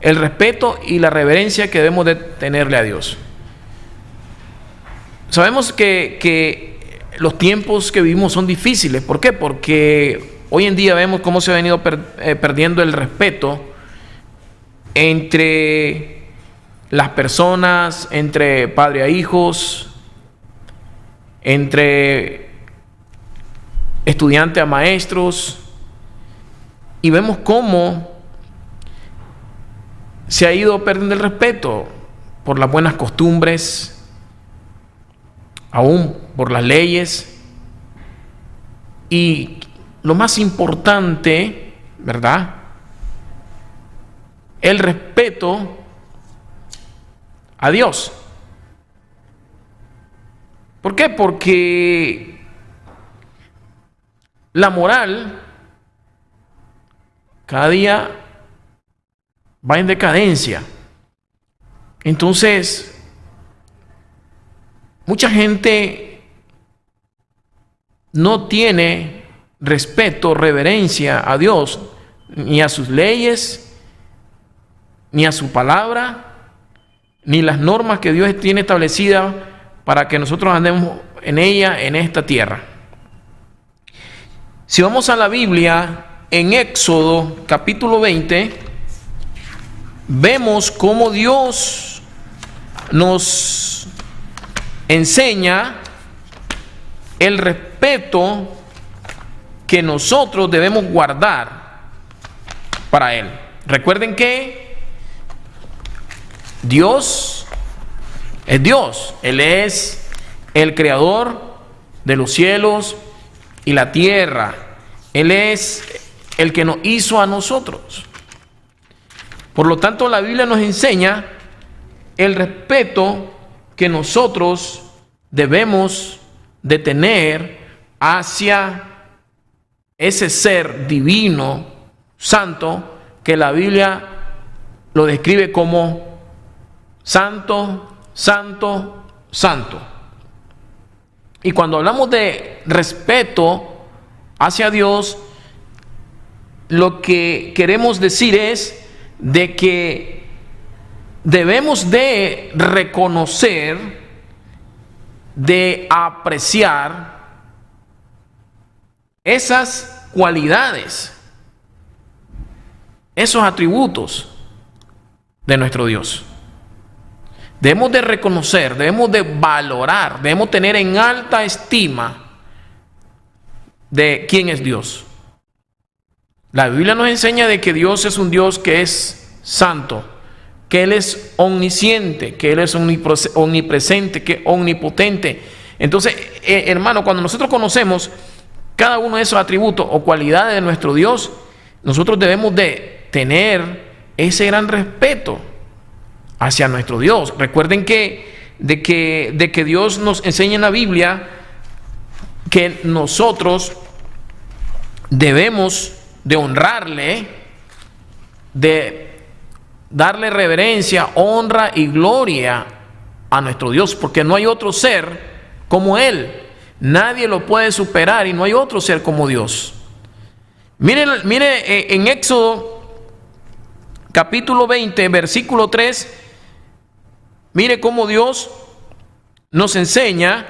el respeto y la reverencia que debemos de tenerle a Dios. Sabemos que los tiempos que vivimos son difíciles. ¿Por qué? Porque hoy en día vemos cómo se ha venido perdiendo el respeto entre las personas, entre padre a hijos, entre estudiante a maestros, y vemos cómo se ha ido perdiendo el respeto por las buenas costumbres, aún por las leyes, y lo más importante, ¿verdad?, el respeto a Dios. ¿Por qué? Porque la moral cada día va en decadencia. Entonces, mucha gente no tiene respeto, reverencia a Dios, ni a sus leyes, ni a su palabra, ni las normas que Dios tiene establecidas para que nosotros andemos en ella, en esta tierra. Si vamos a la Biblia, en Éxodo capítulo 20, vemos cómo Dios nos enseña el respeto que nosotros debemos guardar para Él. Recuerden que Dios es Dios. Él es el creador de los cielos y la tierra. Él es el que nos hizo a nosotros. Por lo tanto, la Biblia nos enseña el respeto que nosotros debemos de tener hacia ese ser divino, santo, que la Biblia lo describe como santo, santo, santo. Y cuando hablamos de respeto hacia Dios, lo que queremos decir es de que debemos de reconocer, de apreciar esas cualidades, esos atributos de nuestro Dios. Debemos de reconocer, debemos de valorar, debemos tener en alta estima de quién es Dios. La Biblia nos enseña de que Dios es un Dios que es santo, que Él es omnisciente, que Él es omnipresente, que es omnipotente. Entonces, hermano, cuando nosotros conocemos cada uno de esos atributos o cualidades de nuestro Dios, nosotros debemos de tener ese gran respeto hacia nuestro Dios. Recuerden que Dios nos enseña en la Biblia que nosotros debemos de honrarle, de darle reverencia, honra y gloria a nuestro Dios, porque no hay otro ser como Él. Nadie lo puede superar y no hay otro ser como Dios. Mire en Éxodo capítulo 20, versículo 3, mire cómo Dios nos enseña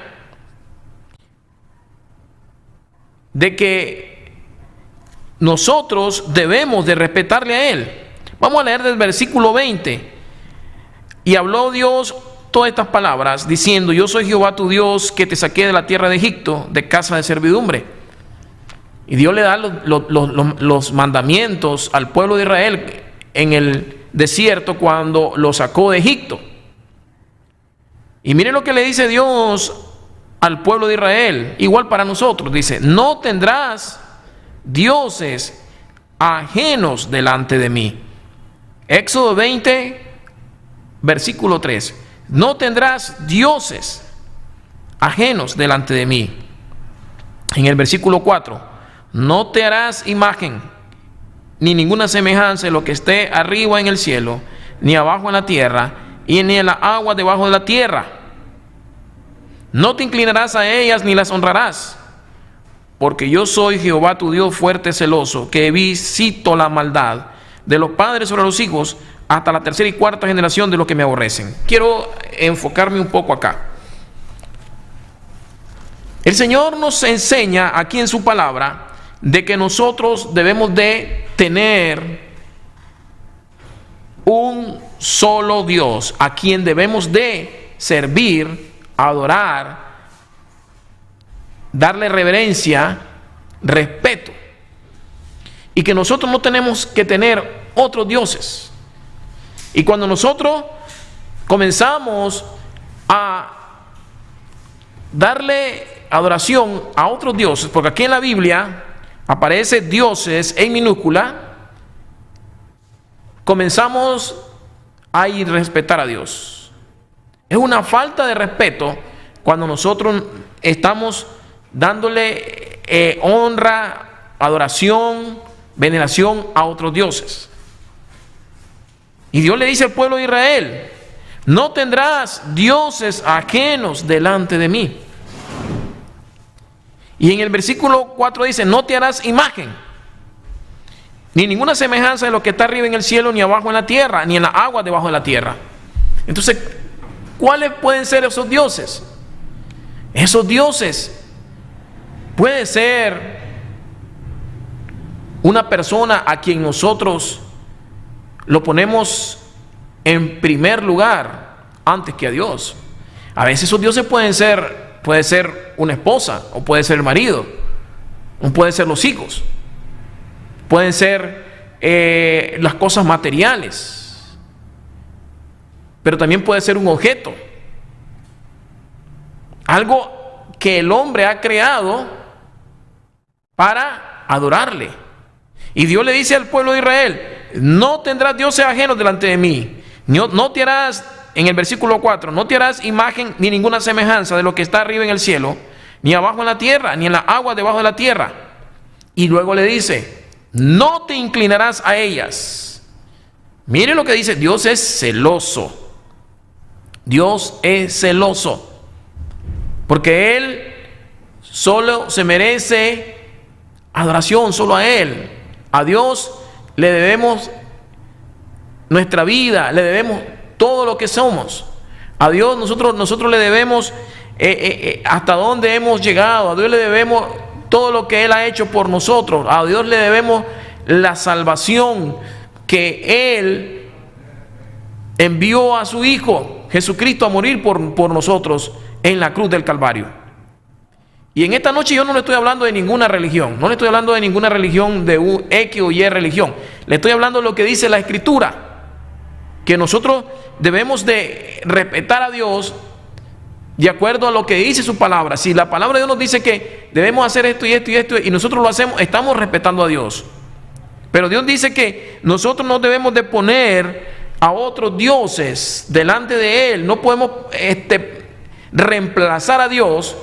de que nosotros debemos de respetarle a Él. Vamos a leer del versículo 20. Y habló Dios todas estas palabras, diciendo: yo soy Jehová tu Dios, que te saqué de la tierra de Egipto, de casa de servidumbre. Y Dios le da los mandamientos al pueblo de Israel en el desierto cuando lo sacó de Egipto. Y miren lo que le dice Dios al pueblo de Israel, igual para nosotros. Dice: no tendrás dioses ajenos delante de mí. Éxodo 20, versículo 3. No tendrás dioses ajenos delante de mí. En el versículo 4. No te harás imagen ni ninguna semejanza de lo que esté arriba en el cielo, ni abajo en la tierra, y ni en la agua debajo de la tierra. No te inclinarás a ellas ni las honrarás, porque yo soy Jehová tu Dios fuerte, celoso, que visito la maldad de los padres sobre los hijos hasta la tercera y cuarta generación de los que me aborrecen. Quiero enfocarme un poco acá. El Señor nos enseña aquí en su palabra de que nosotros debemos de tener un solo Dios a quien debemos de servir, adorar, darle reverencia, respeto, y que nosotros no tenemos que tener otros dioses. Y cuando nosotros comenzamos a darle adoración a otros dioses, porque aquí en la Biblia aparece dioses en minúscula, comenzamos a irrespetar a Dios. Es una falta de respeto cuando nosotros estamos dándole honra, adoración, veneración a otros dioses. Y Dios le dice al pueblo de Israel: no tendrás dioses ajenos delante de mí. Y en el versículo 4 dice: no te harás imagen, ni ninguna semejanza de lo que está arriba en el cielo, ni abajo en la tierra, ni en las aguas debajo de la tierra. Entonces, ¿cuáles pueden ser esos dioses? Esos dioses puede ser una persona a quien nosotros lo ponemos en primer lugar antes que a Dios. A veces esos dioses puede ser una esposa, o puede ser el marido, o puede ser los hijos, pueden ser las cosas materiales, pero también puede ser un objeto, algo que el hombre ha creado para adorarle. Y Dios le dice al pueblo de Israel: no tendrás dioses ajenos delante de mí. No te harás, en el versículo 4, no te harás imagen ni ninguna semejanza de lo que está arriba en el cielo, ni abajo en la tierra, ni en las aguas debajo de la tierra. Y luego le dice: no te inclinarás a ellas. Mire lo que dice: Dios es celoso. Dios es celoso, porque Él solo se merece adoración, solo a Él. A Dios le debemos nuestra vida, le debemos todo lo que somos. A Dios nosotros le debemos hasta dónde hemos llegado. A Dios le debemos todo lo que Él ha hecho por nosotros. A Dios le debemos la salvación que Él envió a su Hijo Jesucristo a morir por nosotros en la cruz del Calvario. Y en esta noche yo no le estoy hablando de ninguna religión, no le estoy hablando de ninguna religión de X o Y religión. Le estoy hablando de lo que dice la Escritura, que nosotros debemos de respetar a Dios de acuerdo a lo que dice su palabra. Si la palabra de Dios nos dice que debemos hacer esto y esto y esto, y nosotros lo hacemos, estamos respetando a Dios. Pero Dios dice que nosotros no debemos de poner a otros dioses delante de Él. No podemos reemplazar a Dios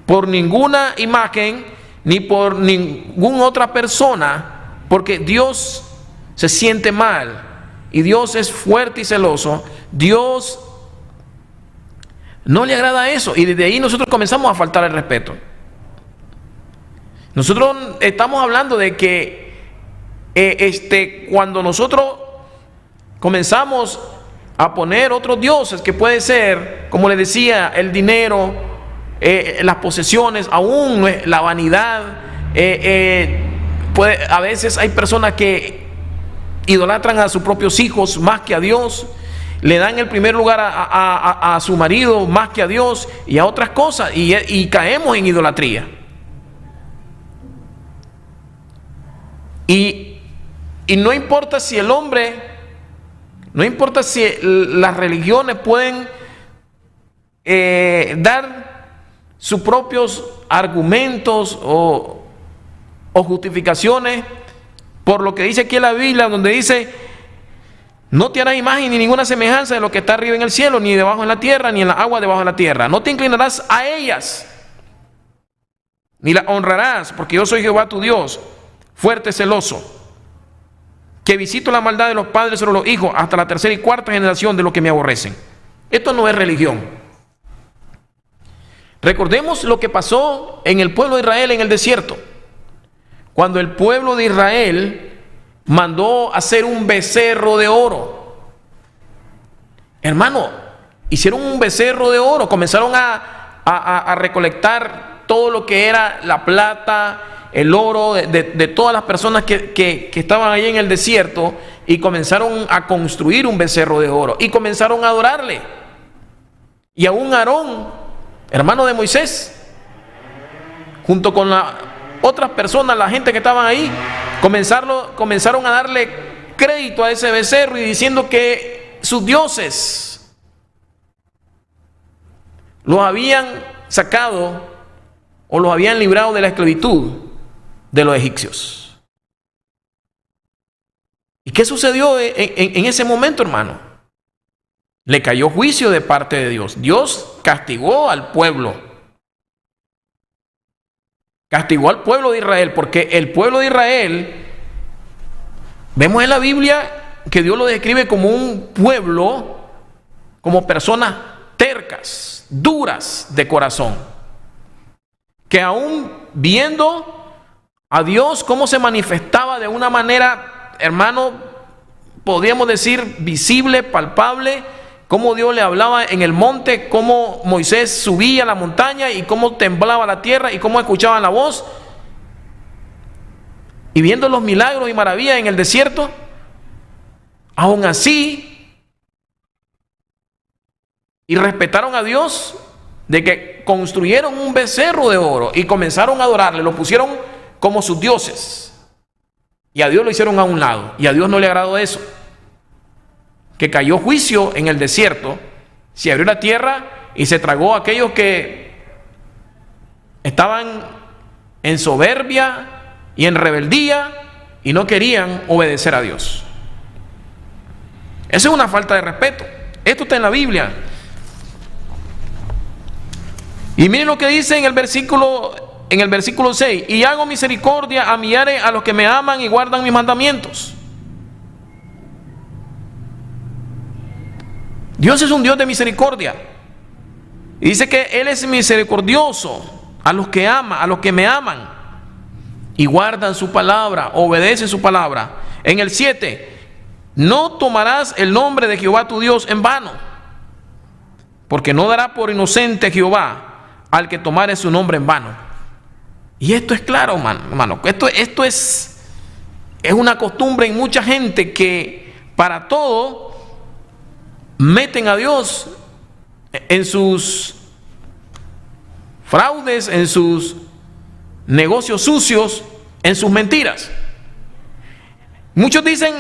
por ninguna imagen ni por ninguna otra persona, porque Dios se siente mal y Dios es fuerte y celoso. Dios no le agrada eso, y desde ahí nosotros comenzamos a faltar el respeto. Nosotros estamos hablando de que cuando nosotros comenzamos a poner otros dioses, que puede ser, como les decía, el dinero, las posesiones, aún la vanidad, a veces hay personas que idolatran a sus propios hijos más que a Dios, le dan el primer lugar a su marido más que a Dios y a otras cosas, y caemos en idolatría. Y no importa si el hombre, no importa si las religiones pueden dar sus propios argumentos o justificaciones por lo que dice aquí en la Biblia, donde dice: no te harás imagen ni ninguna semejanza de lo que está arriba en el cielo, ni debajo en la tierra, ni en la agua debajo de la tierra. No te inclinarás a ellas, ni las honrarás, porque yo soy Jehová tu Dios, fuerte, celoso, que visito la maldad de los padres sobre los hijos hasta la tercera y cuarta generación de los que me aborrecen. Esto no es religión. Recordemos lo que pasó en el pueblo de Israel en el desierto. Cuando el pueblo de Israel mandó hacer un becerro de oro. Hermano, hicieron un becerro de oro, comenzaron a recolectar todo lo que era la plata, el oro de todas las personas que estaban ahí en el desierto, y comenzaron a construir un becerro de oro y comenzaron a adorarle. Y aún Aarón, hermano de Moisés, junto con las otras personas, la gente que estaban ahí, comenzaron a darle crédito a ese becerro y diciendo que sus dioses los habían sacado o los habían librado de la esclavitud de los egipcios. ¿Y qué sucedió en ese momento, hermano? Le cayó juicio de parte de Dios. Dios castigó al pueblo. Castigó al pueblo de Israel, porque el pueblo de Israel, vemos en la Biblia que Dios lo describe como un pueblo, como personas tercas, duras de corazón, que aún viendo a Dios cómo se manifestaba de una manera, hermano, podríamos decir visible, palpable, cómo Dios le hablaba en el monte, cómo Moisés subía a la montaña y cómo temblaba la tierra y cómo escuchaban la voz, y viendo los milagros y maravillas en el desierto, aún así, y respetaron a Dios, de que construyeron un becerro de oro y comenzaron a adorarle, lo pusieron como sus dioses. Y a Dios lo hicieron a un lado. Y a Dios no le agradó eso. Que cayó juicio en el desierto. Se abrió la tierra y se tragó a aquellos que estaban en soberbia y en rebeldía y no querían obedecer a Dios. Eso es una falta de respeto. Esto está en la Biblia. Y miren lo que dice en el versículo 6, y hago misericordia a millares a los que me aman y guardan mis mandamientos. Dios es un Dios de misericordia. Y dice que Él es misericordioso a los que ama, a los que me aman y guardan su palabra, obedecen su palabra. En el 7, no tomarás el nombre de Jehová tu Dios en vano, porque no dará por inocente Jehová al que tomare su nombre en vano. Y esto es claro, hermano. Esto es una costumbre en mucha gente que para todo meten a Dios en sus fraudes, en sus negocios sucios, en sus mentiras. Muchos dicen,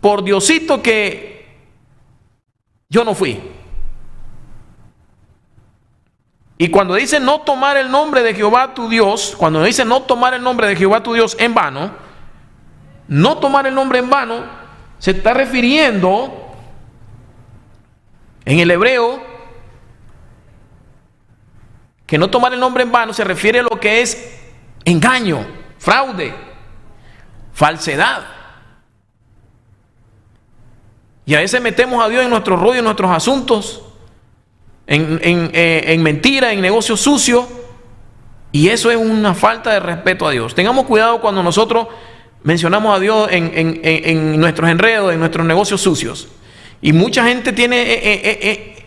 por Diosito, que yo no fui. Y cuando dice no tomar el nombre de Jehová tu Dios, cuando dice no tomar el nombre de Jehová tu Dios en vano, no tomar el nombre en vano, se está refiriendo en el hebreo, que no tomar el nombre en vano se refiere a lo que es engaño, fraude, falsedad. Y a veces metemos a Dios en nuestros rollos, en nuestros asuntos, en mentira, en negocios sucios, y eso es una falta de respeto a Dios. Tengamos cuidado cuando nosotros mencionamos a Dios en nuestros enredos, en nuestros negocios sucios. Y mucha gente tiene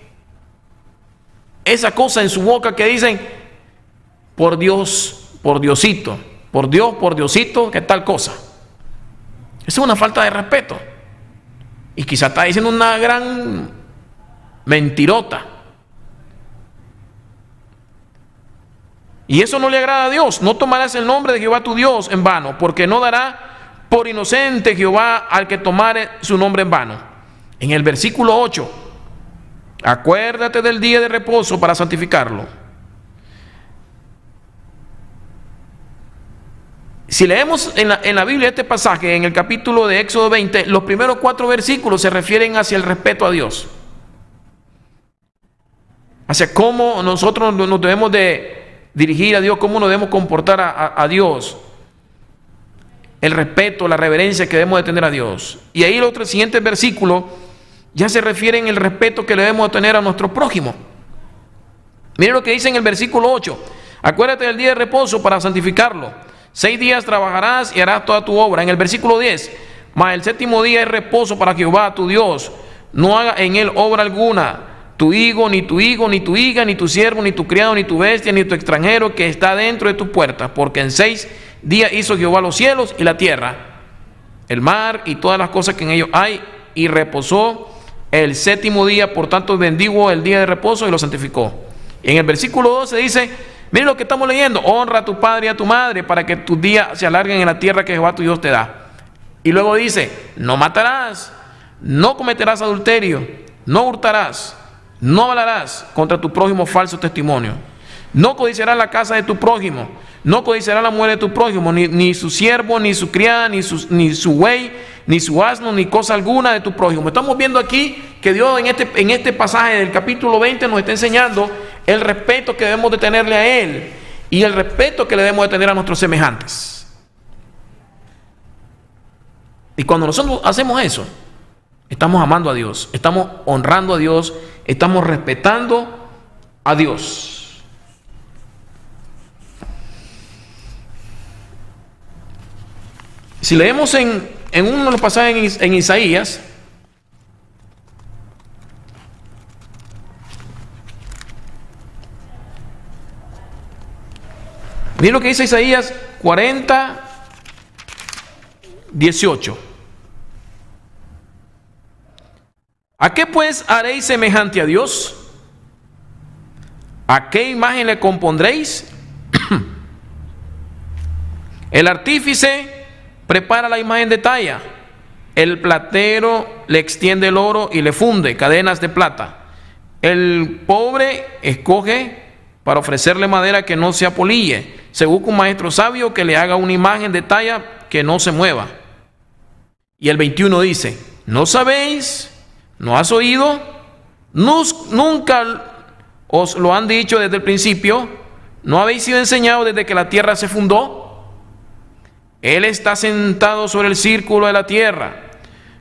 esa cosa en su boca que dicen, por Dios, por Diosito, por Dios, por Diosito, que tal cosa. Eso es una falta de respeto. Y quizá está diciendo una gran mentirota. Y eso no le agrada a Dios. No tomarás el nombre de Jehová tu Dios en vano, porque no dará por inocente Jehová al que tomare su nombre en vano. En el versículo 8, acuérdate del día de reposo para santificarlo. Si leemos en la Biblia este pasaje, en el capítulo de Éxodo 20, los primeros 4 versículos se refieren hacia el respeto a Dios. Hacia cómo nosotros nos debemos de dirigir a Dios, cómo nos debemos comportar a Dios, el respeto, la reverencia que debemos de tener a Dios. Y ahí los siguientes versículos ya se refieren al respeto que debemos de tener a nuestro prójimo. Miren lo que dice en el versículo 8, acuérdate del día de reposo para santificarlo. 6 días trabajarás y harás toda tu obra. En el versículo 10, mas el séptimo día es reposo para Jehová tu Dios. No haga en él obra alguna, tu hijo, ni tu hija, ni tu siervo, ni tu criado, ni tu bestia, ni tu extranjero que está dentro de tu puerta. Porque en 6 días hizo Jehová los cielos y la tierra, el mar y todas las cosas que en ellos hay, y reposó el séptimo día. Por tanto bendijo el día de reposo y lo santificó. En el versículo 12 dice, miren lo que estamos leyendo: honra a tu padre y a tu madre para que tus días se alarguen en la tierra que Jehová tu Dios te da. Y luego dice, no matarás, no cometerás adulterio, no hurtarás, no hablarás contra tu prójimo falso testimonio, no codiciarás la casa de tu prójimo, no codiciarás la mujer de tu prójimo, ni su siervo, ni su criada, ni su buey, ni su asno, ni cosa alguna de tu prójimo. Estamos viendo aquí que Dios en este pasaje del capítulo 20 nos está enseñando el respeto que debemos de tenerle a Él y el respeto que le debemos de tener a nuestros semejantes. Y cuando nosotros hacemos eso, estamos amando a Dios, estamos honrando a Dios, estamos respetando a Dios. Si leemos en uno de los pasajes en Isaías, miren lo que dice Isaías 40, 18. ¿A qué pues haréis semejante a Dios? ¿A qué imagen le compondréis? El artífice prepara la imagen de talla, el platero le extiende el oro y le funde cadenas de plata. El pobre escoge para ofrecerle madera que no se apolille. Se busca un maestro sabio que le haga una imagen de talla que no se mueva. Y el 21 dice, ¿no sabéis? ¿No has oído? ¿Nunca os lo han dicho desde el principio? ¿No habéis sido enseñados desde que la tierra se fundó? Él está sentado sobre el círculo de la tierra,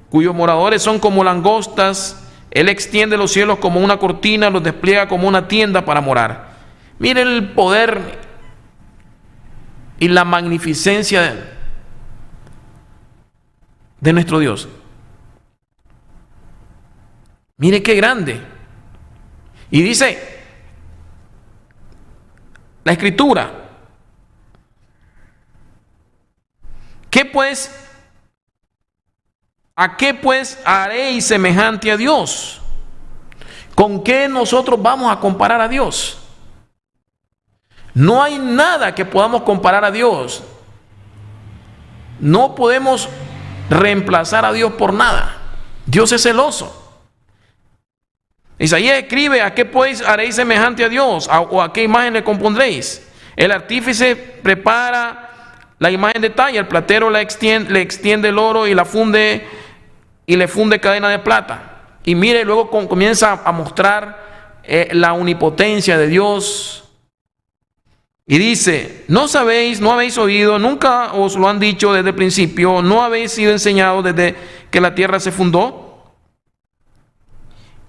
cuyos moradores son como langostas. Él extiende los cielos como una cortina, los despliega como una tienda para morar. Mire el poder y la magnificencia de nuestro Dios. Mire qué grande. Y dice la Escritura, ¿a qué pues haréis semejante a Dios? ¿Con qué nosotros vamos a comparar a Dios? No hay nada que podamos comparar a Dios. No podemos reemplazar a Dios por nada. Dios es celoso. Isaías escribe, ¿a qué pues haréis semejante a Dios? ¿O a qué imagen le compondréis? El artífice prepara la imagen de talla, el platero le extiende el oro y le funde cadena de plata. Y mire, luego comienza a mostrar la omnipotencia de Dios. Y dice, no habéis oído, nunca os lo han dicho desde el principio, no habéis sido enseñados desde que la tierra se fundó.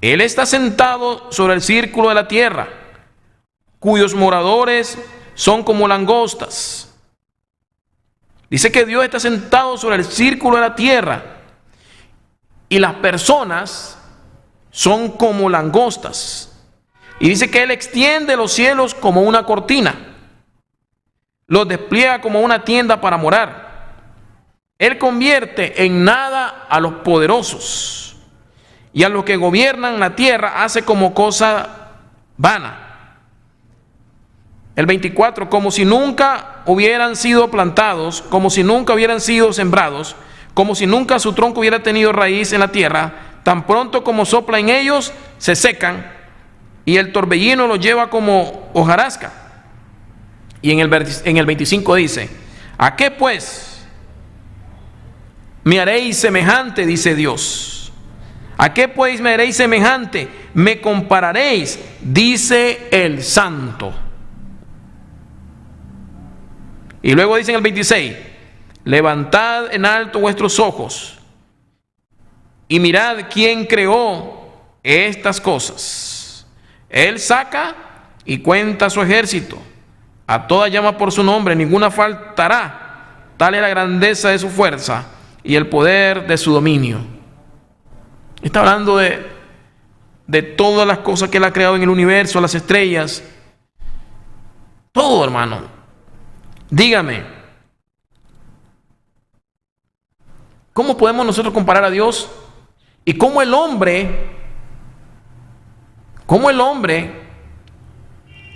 Él está sentado sobre el círculo de la tierra, cuyos moradores son como langostas. Dice que Dios está sentado sobre el círculo de la tierra y las personas son como langostas. Y dice que Él extiende los cielos como una cortina, los despliega como una tienda para morar. Él convierte en nada a los poderosos y a los que gobiernan la tierra hace como cosa vana. El 24, como si nunca hubieran sido plantados, como si nunca hubieran sido sembrados, como si nunca su tronco hubiera tenido raíz en la tierra, tan pronto como sopla en ellos, se secan, y el torbellino los lleva como hojarasca. Y en el 25 dice, ¿a qué pues me haréis semejante? Dice Dios. ¿A qué pues me haréis semejante? Me compararéis, dice el Santo. Y luego dice en el 26, levantad en alto vuestros ojos y mirad quién creó estas cosas. Él saca y cuenta su ejército, a todas llama por su nombre, ninguna faltará. Tal es la grandeza de su fuerza y el poder de su dominio. Está hablando de todas las cosas que Él ha creado en el universo, las estrellas. Todo, hermano. Dígame, ¿cómo podemos nosotros comparar a Dios? Y cómo el hombre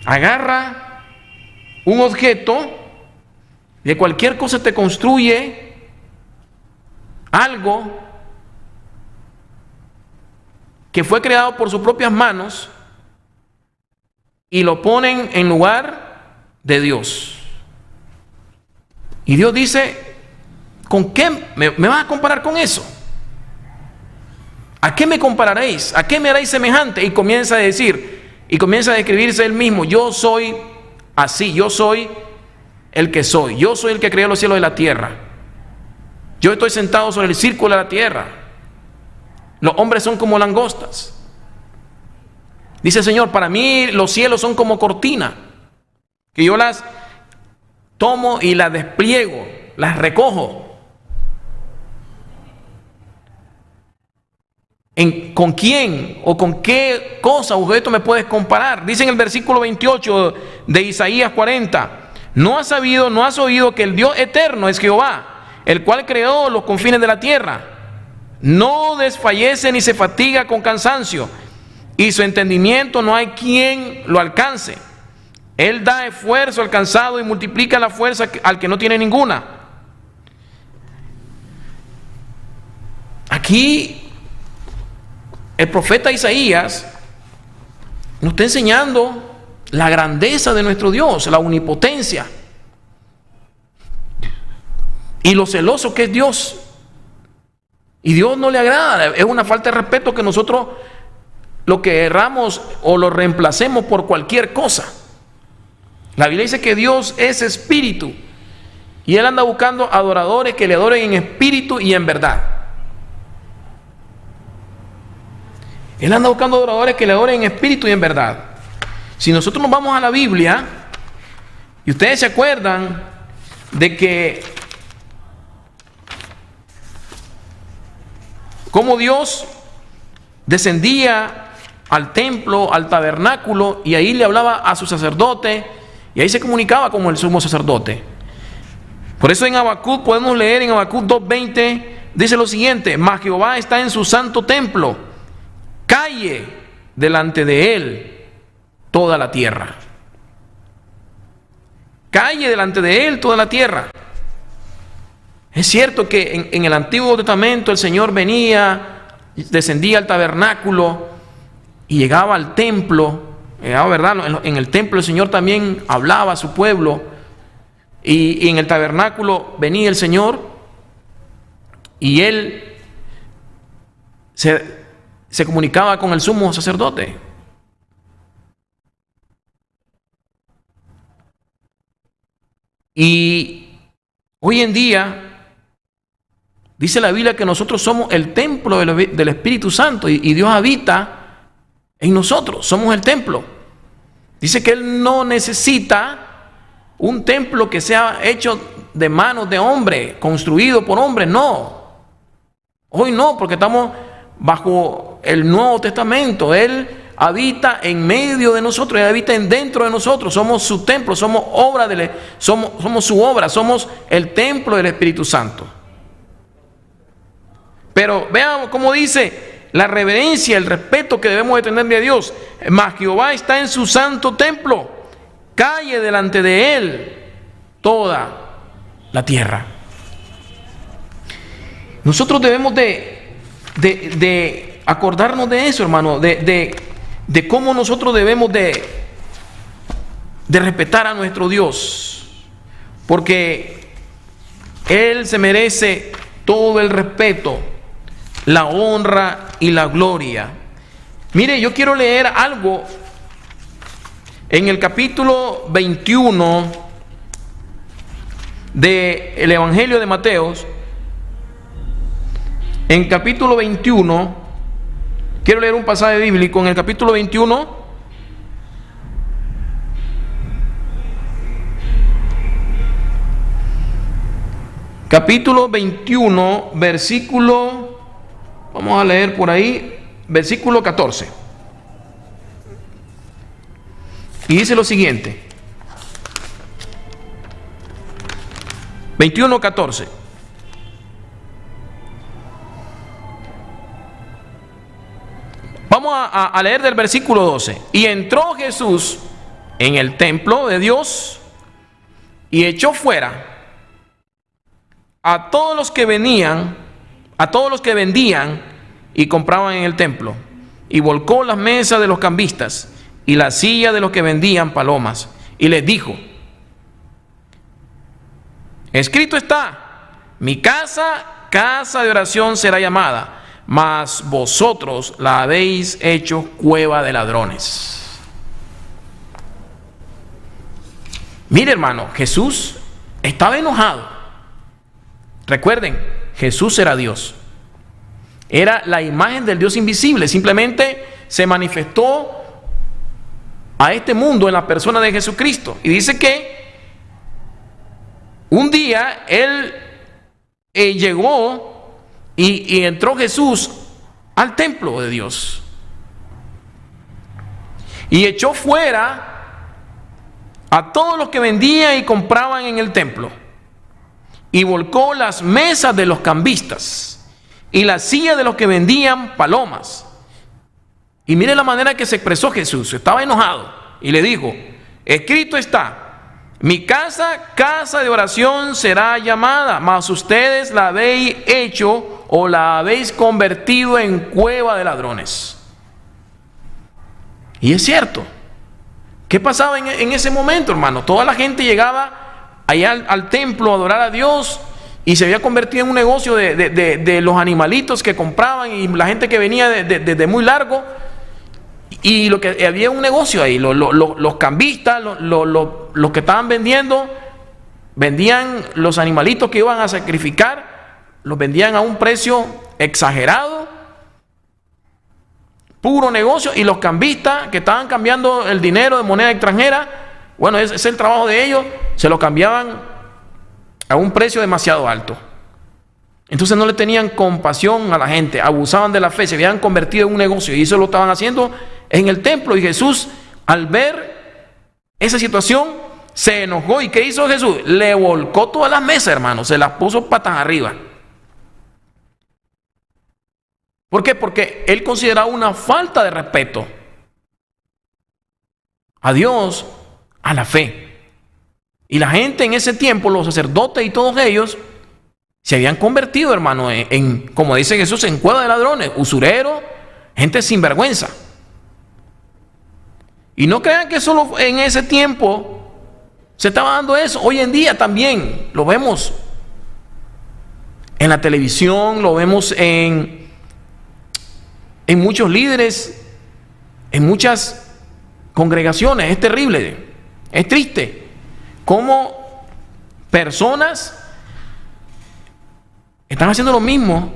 agarra un objeto, de cualquier cosa te construye algo que fue creado por sus propias manos y lo ponen en lugar de Dios. Y Dios dice, ¿con qué me vas a comparar con eso? ¿A qué me compararéis? ¿A qué me haréis semejante? Y comienza a decir, y comienza a describirse él mismo: yo soy así, yo soy el que soy, yo soy el que creó los cielos y la tierra, yo estoy sentado sobre el círculo de la tierra, los hombres son como langostas. Dice el Señor, para mí los cielos son como cortina, que yo las tomo y las despliego, las recojo. ¿Con quién o con qué cosa o objeto me puedes comparar? Dice en el versículo 28 de Isaías 40, ¿no has sabido, no has oído que el Dios eterno es Jehová, el cual creó los confines de la tierra? No desfallece ni se fatiga con cansancio, y su entendimiento no hay quien lo alcance. Él da esfuerzo al cansado y multiplica la fuerza al que no tiene ninguna. Aquí el profeta Isaías nos está enseñando la grandeza de nuestro Dios, la omnipotencia y lo celoso que es Dios. Y Dios no le agrada, es una falta de respeto que nosotros lo que erramos o lo reemplacemos por cualquier cosa. La Biblia dice que Dios es espíritu y Él anda buscando adoradores que le adoren en espíritu y en verdad. Él anda buscando adoradores que le adoren en espíritu y en verdad. Si nosotros nos vamos a la Biblia, y ustedes se acuerdan de que cómo Dios descendía al templo, al tabernáculo, y ahí le hablaba a su sacerdote, y ahí se comunicaba como el sumo sacerdote. Por eso en Habacuc podemos leer en Habacuc 2:20, dice lo siguiente: mas Jehová está en su santo templo, calle delante de él toda la tierra. Calle delante de él toda la tierra. Es cierto que en el Antiguo Testamento el Señor venía, descendía al tabernáculo y llegaba al templo, ¿verdad? En el templo el Señor también hablaba a su pueblo, y en el tabernáculo venía el Señor y Él se comunicaba con el sumo sacerdote. Y hoy en día dice la Biblia que nosotros somos el templo del Espíritu Santo, y Dios habita en nosotros, somos el templo. Dice que Él no necesita un templo que sea hecho de manos de hombre, construido por hombre, no. Hoy no, porque estamos bajo el Nuevo Testamento. Él habita en medio de nosotros, Él habita dentro de nosotros, somos su templo, somos somos su obra, somos el templo del Espíritu Santo. Pero veamos cómo dice la reverencia, el respeto que debemos de tenerle a Dios. Mas Jehová está en su santo templo, calle delante de Él toda la tierra. Nosotros debemos de acordarnos de eso, hermano, de cómo nosotros debemos de respetar a nuestro Dios, porque Él se merece todo el respeto, la honra y la gloria. Mire, yo quiero leer algo en el capítulo 21 del Evangelio de Mateo. En capítulo 21, quiero leer un pasaje bíblico en el capítulo 21, capítulo 21, versículo, vamos a leer por ahí, versículo 14. Y dice lo siguiente. 21:14. Vamos a leer del versículo 12. Y entró Jesús en el templo de Dios y echó fuera a todos los que venían, a todos los que vendían y compraban en el templo, y volcó las mesas de los cambistas y la silla de los que vendían palomas, y les dijo: escrito está, mi casa, casa de oración será llamada, mas vosotros la habéis hecho cueva de ladrones. Mire, hermano, Jesús estaba enojado. Recuerden, Jesús era Dios. Era la imagen del Dios invisible. Simplemente se manifestó a este mundo en la persona de Jesucristo. Y dice que un día Él llegó y entró Jesús al templo de Dios. Y echó fuera a todos los que vendían y compraban en el templo. Y volcó las mesas de los cambistas y la silla de los que vendían palomas. Y mire la manera que se expresó Jesús. Estaba enojado y le dijo: escrito está, mi casa, casa de oración será llamada, mas ustedes la habéis hecho o la habéis convertido en cueva de ladrones. Y es cierto. ¿Qué pasaba en ese momento, hermano? Toda la gente llegaba allá al templo a adorar a Dios y se había convertido en un negocio de los animalitos que compraban y la gente que venía desde muy largo, y lo que había un negocio ahí. Los cambistas, los que estaban vendiendo, vendían los animalitos que iban a sacrificar, los vendían a un precio exagerado, puro negocio. Y los cambistas que estaban cambiando el dinero de moneda extranjera, bueno, ese es el trabajo de ellos, se lo cambiaban a un precio demasiado alto. Entonces no le tenían compasión a la gente, abusaban de la fe, se habían convertido en un negocio, y eso lo estaban haciendo en el templo. Y Jesús, al ver esa situación, se enojó. ¿Y qué hizo Jesús? Le volcó todas las mesas, hermano, se las puso patas arriba. ¿Por qué? Porque él consideraba una falta de respeto a Dios, a la fe. Y la gente en ese tiempo, los sacerdotes y todos ellos, se habían convertido, hermano, en, como dice Jesús, en cueva de ladrones, usureros, gente sinvergüenza. Y no crean que solo en ese tiempo se estaba dando eso. Hoy en día también lo vemos en la televisión, lo vemos en muchos líderes, en muchas congregaciones. Es terrible, es triste cómo personas están haciendo lo mismo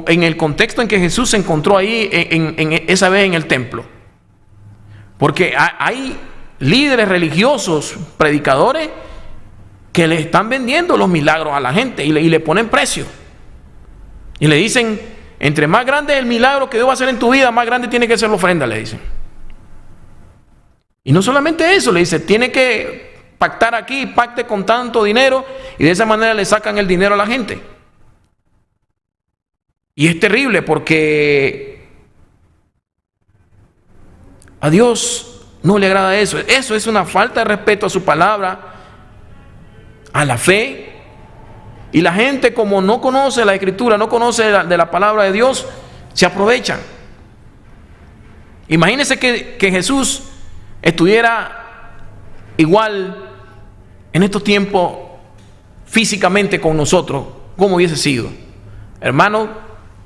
en el contexto en que Jesús se encontró ahí en esa vez en el templo. Porque hay líderes religiosos, predicadores, que le están vendiendo los milagros a la gente y le ponen precio. Y le dicen: entre más grande es el milagro que Dios va a hacer en tu vida, más grande tiene que ser la ofrenda, le dicen. Y no solamente eso, le dice: tiene que pactar aquí, pacte con tanto dinero, y de esa manera le sacan el dinero a la gente. Y es terrible porque a Dios no le agrada eso. Eso es una falta de respeto a su palabra, a la fe. Y la gente, como no conoce la Escritura, no conoce de la palabra de Dios, se aprovechan. Imagínense que Jesús estuviera igual en estos tiempos físicamente con nosotros, ¿cómo hubiese sido? Hermano,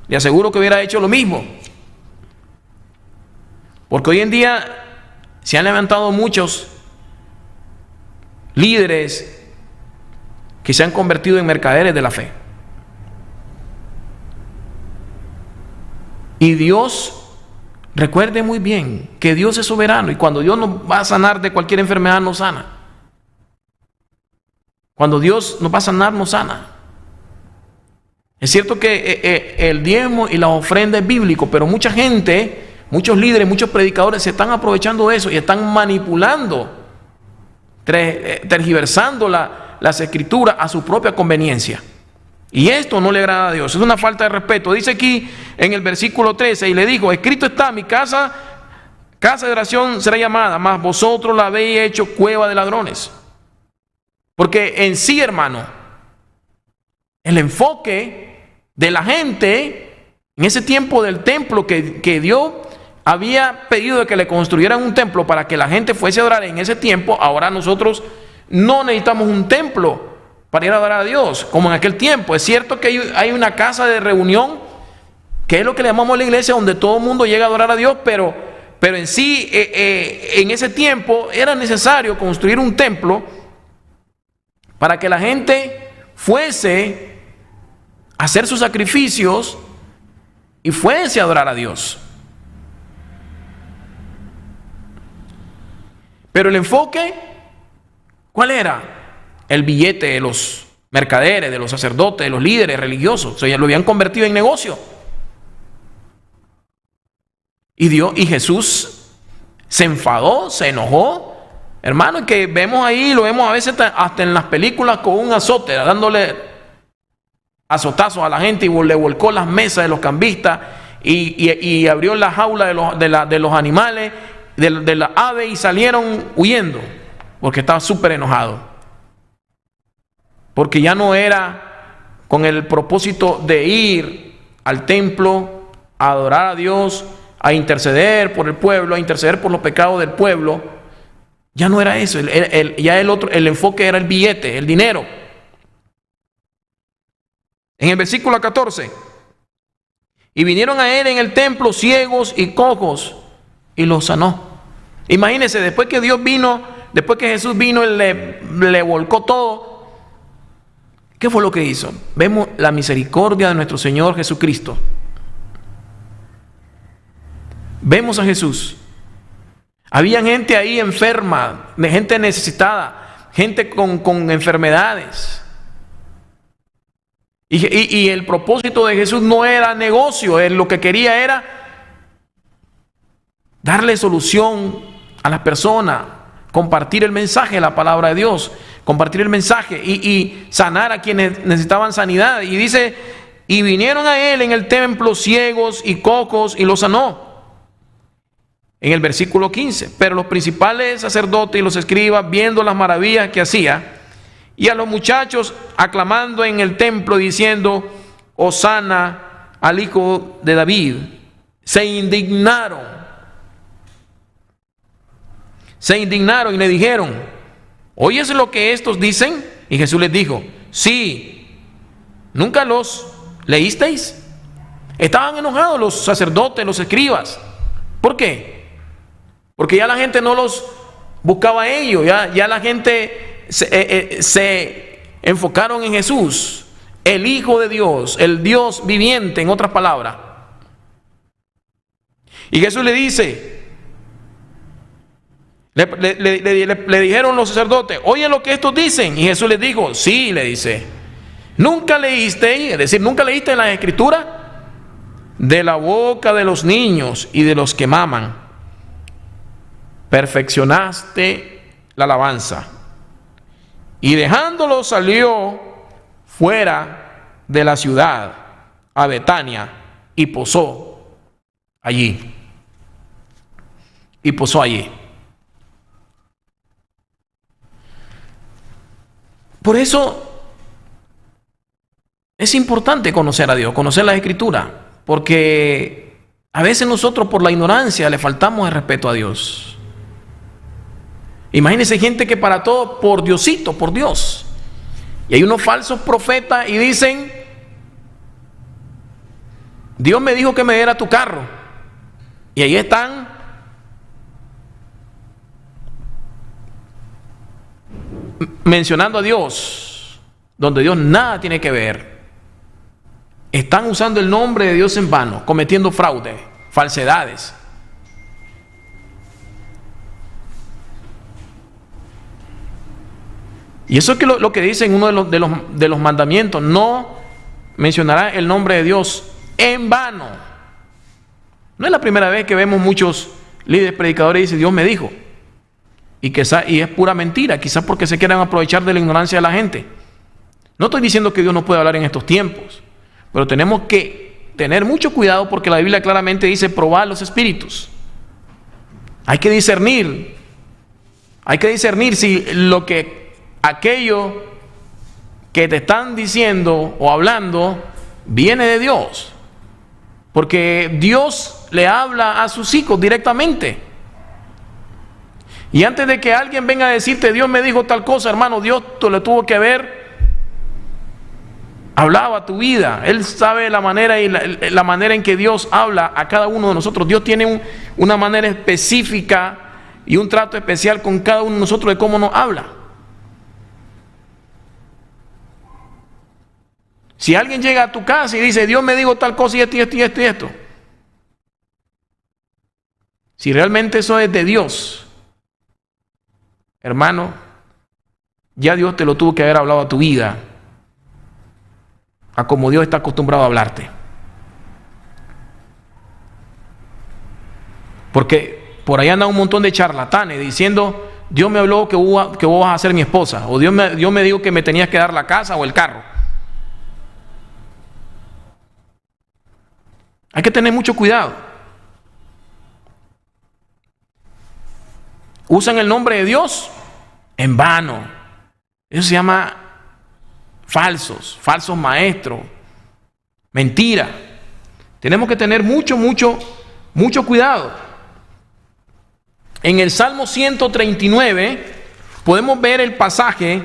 le aseguro que hubiera hecho lo mismo. Porque hoy en día se han levantado muchos líderes que se han convertido en mercaderes de la fe. Y Dios, recuerde muy bien que Dios es soberano, y cuando Dios nos va a sanar de cualquier enfermedad, nos sana. Cuando Dios nos va a sanar, nos sana. Es cierto que el diezmo y la ofrenda es bíblico, pero mucha gente, muchos líderes, muchos predicadores se están aprovechando de eso y están manipulando, tergiversando las escrituras a su propia conveniencia. Y esto no le agrada a Dios, es una falta de respeto. Dice aquí en el versículo 13, y le dijo: escrito está, mi casa de oración será llamada, mas vosotros la habéis hecho cueva de ladrones. Porque en sí, hermano, el enfoque de la gente en ese tiempo del templo que Dios había pedido de que le construyeran un templo para que la gente fuese a adorar en ese tiempo, ahora nosotros no necesitamos un templo para ir a adorar a Dios como en aquel tiempo. Es cierto que hay una casa de reunión, que es lo que le llamamos la iglesia, donde todo el mundo llega a adorar a Dios, pero en sí, en ese tiempo era necesario construir un templo para que la gente fuese a hacer sus sacrificios y fuese a adorar a Dios. Pero el enfoque, ¿cuál era? El billete de los mercaderes, de los sacerdotes, de los líderes religiosos. O sea, ya lo habían convertido en negocio. Y Jesús se enfadó, se enojó. Hermano, y que vemos ahí, lo vemos a veces hasta en las películas con un azote, dándole azotazos a la gente, y le volcó las mesas de los cambistas y abrió la jaula de los animales, de las aves, y salieron huyendo porque estaba súper enojado. Porque ya no era con el propósito de ir al templo a adorar a Dios, a interceder por el pueblo, a interceder por los pecados del pueblo. Ya no era eso, el enfoque era el billete, el dinero. En el versículo 14, y vinieron a él en el templo ciegos y cojos, y los sanó. Imagínense, después que Jesús vino y le volcó todo, ¿qué fue lo que hizo? Vemos la misericordia de nuestro Señor Jesucristo. Vemos a Jesús. Había gente ahí enferma, gente necesitada, gente con enfermedades. Y el propósito de Jesús no era negocio, él lo que quería era darle solución a las personas, compartir el mensaje de la palabra de Dios, compartir el mensaje y sanar a quienes necesitaban sanidad. Y dice, y vinieron a él en el templo ciegos y cojos, y los sanó. En el versículo 15, pero los principales sacerdotes y los escribas, viendo las maravillas que hacía, y a los muchachos aclamando en el templo, diciendo: Hosana al Hijo de David, se indignaron y le dijeron: ¿oyes lo que estos dicen? Y Jesús les dijo: sí. ¿Nunca los leísteis? Estaban enojados los sacerdotes, los escribas. ¿Por qué? Porque ya la gente no los buscaba a ellos, ya la gente se enfocaron en Jesús, el Hijo de Dios, el Dios viviente, en otras palabras. Y Jesús le dice, le dijeron los sacerdotes: oye lo que estos dicen. Y Jesús les dijo: sí, le dice. ¿Nunca leíste, es decir, nunca leíste en la Escritura? De la boca de los niños y de los que maman perfeccionaste la alabanza. Y dejándolo salió fuera de la ciudad a Betania y posó allí. Por eso es importante conocer a Dios, conocer la Escritura, porque a veces nosotros por la ignorancia le faltamos el respeto a Dios. Imagínense gente que para todo, por Diosito, por Dios. Y hay unos falsos profetas y dicen: Dios me dijo que me diera tu carro. Y ahí están mencionando a Dios, donde Dios nada tiene que ver. Están usando el nombre de Dios en vano, cometiendo fraude, falsedades. Y eso es que lo que dice en uno de los mandamientos: no mencionará el nombre de Dios en vano. No es la primera vez que vemos muchos líderes predicadores y dicen Dios me dijo, y es pura mentira, quizás porque se quieran aprovechar de la ignorancia de la gente. No estoy diciendo que Dios no puede hablar en estos tiempos, pero tenemos que tener mucho cuidado, porque la Biblia claramente dice probar los espíritus. Hay que discernir si aquello que te están diciendo o hablando viene de Dios, porque Dios le habla a sus hijos directamente. Y antes de que alguien venga a decirte Dios me dijo tal cosa, hermano, Dios le tuvo que haber hablado a tu vida. Él sabe la manera en que Dios habla a cada uno de nosotros. Dios tiene una manera específica y un trato especial con cada uno de nosotros de cómo nos habla. Si alguien llega a tu casa y dice Dios me dijo tal cosa y esto y esto y esto y esto, si realmente eso es de Dios, hermano, ya Dios te lo tuvo que haber hablado a tu vida, a como Dios está acostumbrado a hablarte. Porque por ahí anda un montón de charlatanes diciendo Dios me habló que vos vas a ser mi esposa, o Dios me dijo que me tenías que dar la casa o el carro. Hay que tener mucho cuidado. Usan el nombre de Dios en vano. Eso se llama falsos maestros, mentira. Tenemos que tener mucho cuidado. En el Salmo 139 podemos ver el pasaje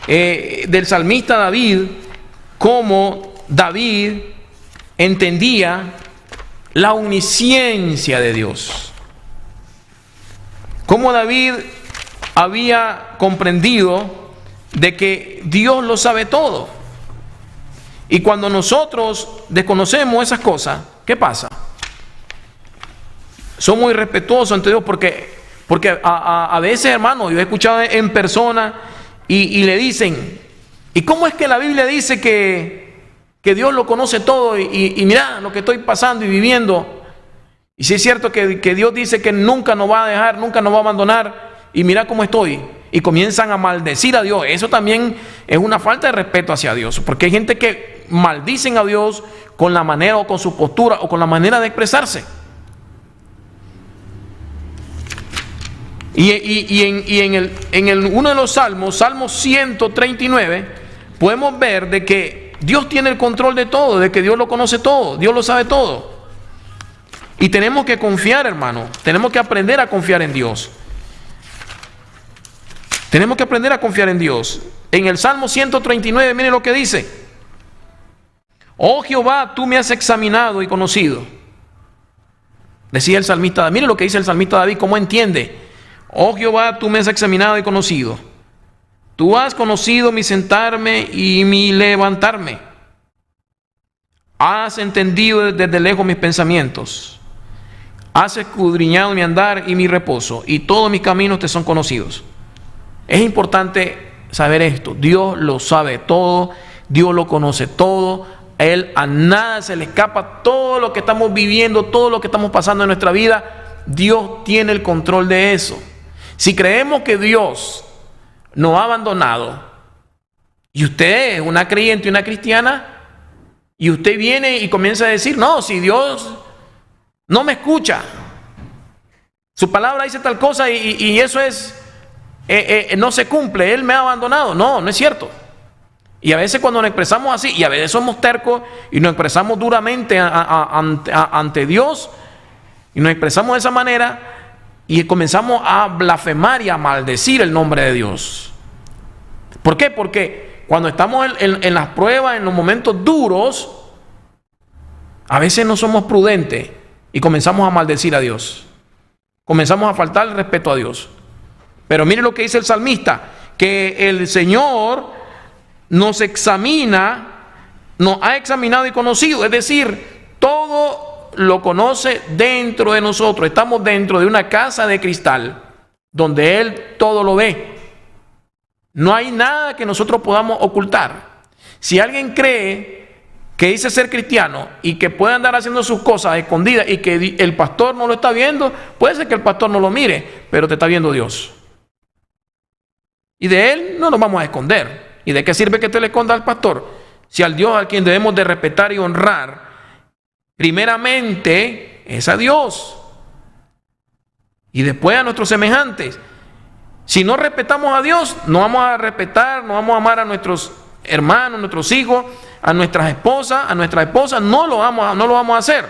del salmista David, cómo David entendía la omnisciencia de Dios. Cómo David había comprendido de que Dios lo sabe todo. Y cuando nosotros desconocemos esas cosas, ¿qué pasa? Somos irrespetuosos ante Dios, porque a veces, hermano, yo he escuchado en persona y le dicen, ¿y cómo es que la Biblia dice que Dios lo conoce todo y mira lo que estoy pasando y viviendo? Y si es cierto que Dios dice que nunca nos va a dejar, nunca nos va a abandonar, y mira cómo estoy, y comienzan a maldecir a Dios. Eso también es una falta de respeto hacia Dios, porque hay gente que maldicen a Dios con la manera o con su postura o con la manera de expresarse. Y en uno de los salmos, Salmo 139, podemos ver de que Dios tiene el control de todo, de que Dios lo conoce todo, Dios lo sabe todo. Y tenemos que confiar, hermano, tenemos que aprender a confiar en Dios. Tenemos que aprender a confiar en Dios. En el Salmo 139, mire lo que dice: oh Jehová, tú me has examinado y conocido. Decía el salmista, mire lo que dice el salmista David, cómo entiende. Oh Jehová, tú me has examinado y conocido. Tú has conocido mi sentarme y mi levantarme. Has entendido desde lejos mis pensamientos. Has escudriñado mi andar y mi reposo, y todos mis caminos te son conocidos. Es importante saber esto. Dios lo sabe todo, Dios lo conoce todo. Él a nada se le escapa. Todo lo que estamos viviendo, todo lo que estamos pasando en nuestra vida, Dios tiene el control de eso. Si creemos que Dios nos ha abandonado, y usted es una creyente y una cristiana, y usted viene y comienza a decir, no, si Dios no me escucha, su palabra dice tal cosa y eso es no se cumple, Él me ha abandonado. No es cierto. Y a veces cuando nos expresamos así, y a veces somos tercos y nos expresamos duramente ante Dios, y nos expresamos de esa manera, y comenzamos a blasfemar y a maldecir el nombre de Dios. ¿Por qué? Porque cuando estamos en las pruebas, en los momentos duros, a veces no somos prudentes y comenzamos a maldecir a Dios. Comenzamos a faltar el respeto a Dios. Pero mire lo que dice el salmista, que el Señor nos examina, nos ha examinado y conocido. Es decir, todo lo conoce dentro de nosotros. Estamos dentro de una casa de cristal donde Él todo lo ve. No hay nada que nosotros podamos ocultar. Si alguien cree que dice ser cristiano y que puede andar haciendo sus cosas escondidas y que el pastor no lo está viendo, puede ser que el pastor no lo mire, pero te está viendo Dios. Y de él no nos vamos a esconder. ¿Y de qué sirve que te le esconda al pastor? Si al Dios a quien debemos de respetar y honrar, primeramente es a Dios. Y después a nuestros semejantes. Si no respetamos a Dios, no vamos a respetar, no vamos a amar a nuestros hermanos, nuestros hijos, a nuestras esposas, no lo vamos a hacer.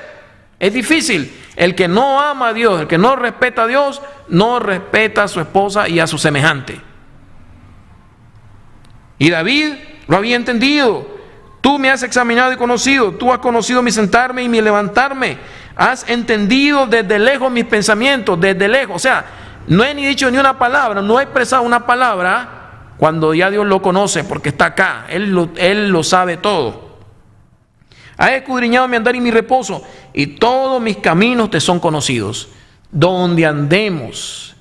Es difícil. El que no ama a Dios, el que no respeta a Dios, no respeta a su esposa y a su semejante. Y David lo había entendido. Tú me has examinado y conocido, tú has conocido mi sentarme y mi levantarme. Has entendido desde lejos mis pensamientos, desde lejos. O sea, no he ni dicho ni una palabra, no he expresado una palabra cuando ya Dios lo conoce, porque está acá, Él lo sabe todo. Has escudriñado mi andar y mi reposo, y todos mis caminos te son conocidos. Donde andemos,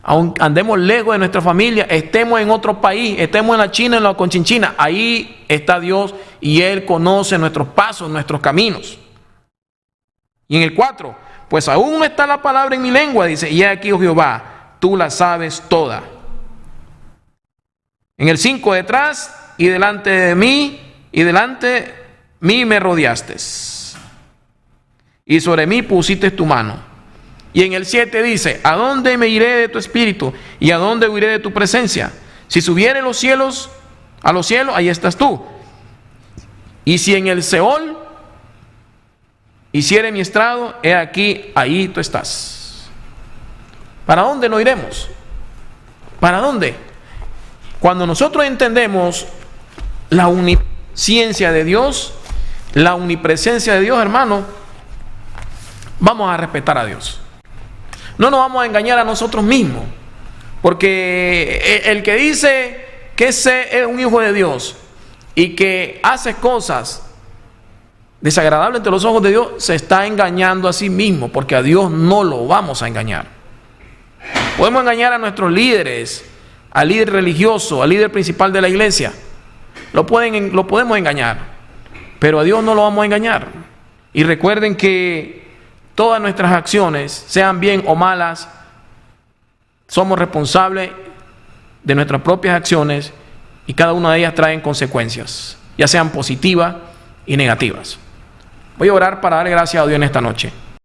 aunque andemos lejos de nuestra familia, estemos en otro país, estemos en la China, en la Conchinchina, ahí está Dios y Él conoce nuestros pasos, nuestros caminos. Y en el 4, pues aún no está la palabra en mi lengua, dice, y aquí, oh Jehová, tú la sabes toda. En el 5, detrás y delante de mí, y delante mí me rodeaste, y sobre mí pusiste tu mano. Y en el 7 dice, ¿a dónde me iré de tu espíritu? ¿Y a dónde huiré de tu presencia? Si subiere a los cielos, ahí estás tú. Y si en el Seol hiciere mi estrado, he aquí, ahí tú estás. ¿Para dónde no iremos? ¿Para dónde? Cuando nosotros entendemos la omnisciencia de Dios, la omnipresencia de Dios, hermano, vamos a respetar a Dios. No nos vamos a engañar a nosotros mismos, porque el que dice que es un hijo de Dios y que hace cosas desagradables ante los ojos de Dios, se está engañando a sí mismo, porque a Dios no lo vamos a engañar. Podemos engañar a nuestros líderes, al líder religioso, al líder principal de la iglesia. Lo podemos engañar, pero a Dios no lo vamos a engañar. Y recuerden que todas nuestras acciones, sean bien o malas, somos responsables de nuestras propias acciones, y cada una de ellas traen consecuencias, ya sean positivas y negativas. Voy a orar para dar gracias a Dios en esta noche.